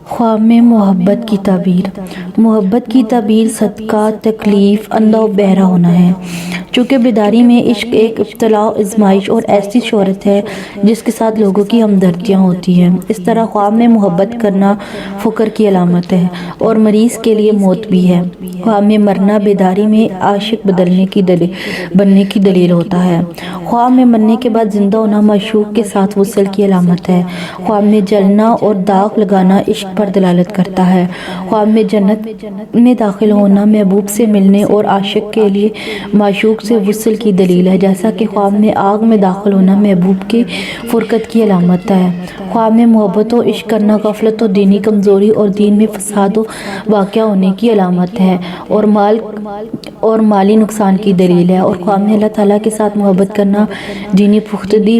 ख्वाब में मोहब्बत की ताबीर। मोहब्बत की ताबीर सदका, तकलीफ, अंधा और बहरा होना है। चूँकि बेदारी में इश्क एक इब्तला, आजमाइश और ऐसी शोहरत है जिसके साथ लोगों की हमदर्दियाँ होती हैं। इस तरह ख्वाब में मोहब्बत करना फ़ुक्र की अलामत है और मरीज़ के लिए मौत भी है। ख्वाब में मरना बेदारी में आशिक बनने की दलील होता है। ख्वाब में मरने के बाद जिंदा होना माशूक के साथ वसल की अलामत है। ख्वाब में जलना और दाग लगाना इश्क पर दलालत करता है। ख्वाब में जन्नत में दाखिल होना महबूब से मिलने और आशिक के लिए माशूक से वसल की दलील है, जैसा कि ख्वाब में आग में दाखिल होना महबूब के फुरकत की अलामत है। ख्वाब में मोहब्बत और इश्क करना गफलत और दीनी कमज़ोरी और दीन में फसाद वाक़या होने की अलामत है और माली नुकसान की दलील है। और ख्वाब में अल्लाह ताला के साथ मोहब्बत करना दीनी पुख्तगी,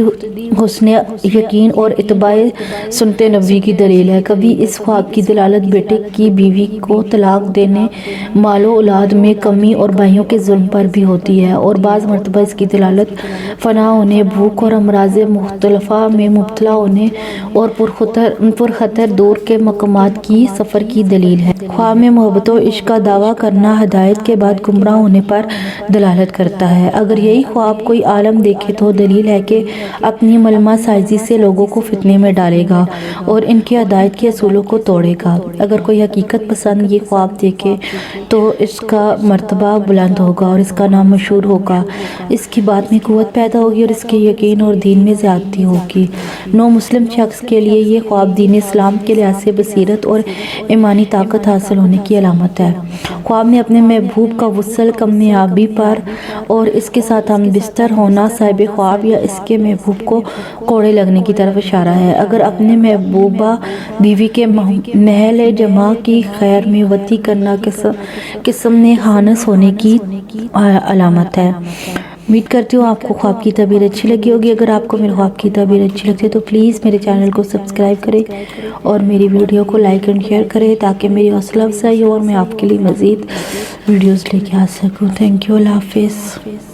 हुस्न यकीन और इत्बाए सुन्नत नबी की दलील है। कभी इस ख्वाब की दलालत बेटे की बीवी को तलाक देने, मालो औलाद में कमी और भाइयों के जुल्म पर भी होती है। और बाज़ मरतबा इसकी दलालत फना होने, भूख और अमराज़ मुख्तलिफ़ा में मुब्तला होने और पुरखतर दूर के मकामात की सफ़र की दलील है। ख्वाब में मोहब्बत और इश्क का दावा करना हिदायत के बाद गुमराह होने पर दलालत करता है। अगर यही ख्वाब कोई आलम देखे तो दलील है कि अपनी मलमा साइजी से लोगों को फितने में डालेगा और इनकी हिदायत के असूलों को तोड़ेगा। अगर कोई हकीकत पसंद ये ख्वाब देखे तो इसका मर्तबा बुलंद होगा और इसका नाम मशहूर होगा, इसकी बात में क़ुव्वत पैदा होगी और इसके यकीन और दीन में ज़्यादती होगी। नो मुस्लिम शख्स के लिए ये ख्वाब दीन इस्लाम के लिहाज से बसीरत और ईमानी ताकत हासिल होने की अलामत है। ख्वाब में अपने महबूब का वसल, कामयाबी पर और इसके साथ हम बिस्तर होना साहिब ख्वाब या इसके महबूब को कोड़े लगने की तरफ इशारा है। अगर अपने महबूबा बीवी के महल जमा की खैर में वती करना किस्म में हानस होने की अलामत है। उम्मीद करती हूँ आपको ख्वाब की ताबीर अच्छी लगी होगी। अगर आपको मेरे ख्वाब की ताबीर अच्छी लगती है तो प्लीज़ मेरे चैनल को सब्सक्राइब करें और मेरी वीडियो को लाइक एंड शेयर करें ताकि मेरी हौसला अफजाई हो और मैं आपके लिए मज़ीद वीडियोस लेके आ सकूँ। थैंक यू, अल्लाह हाफिज़।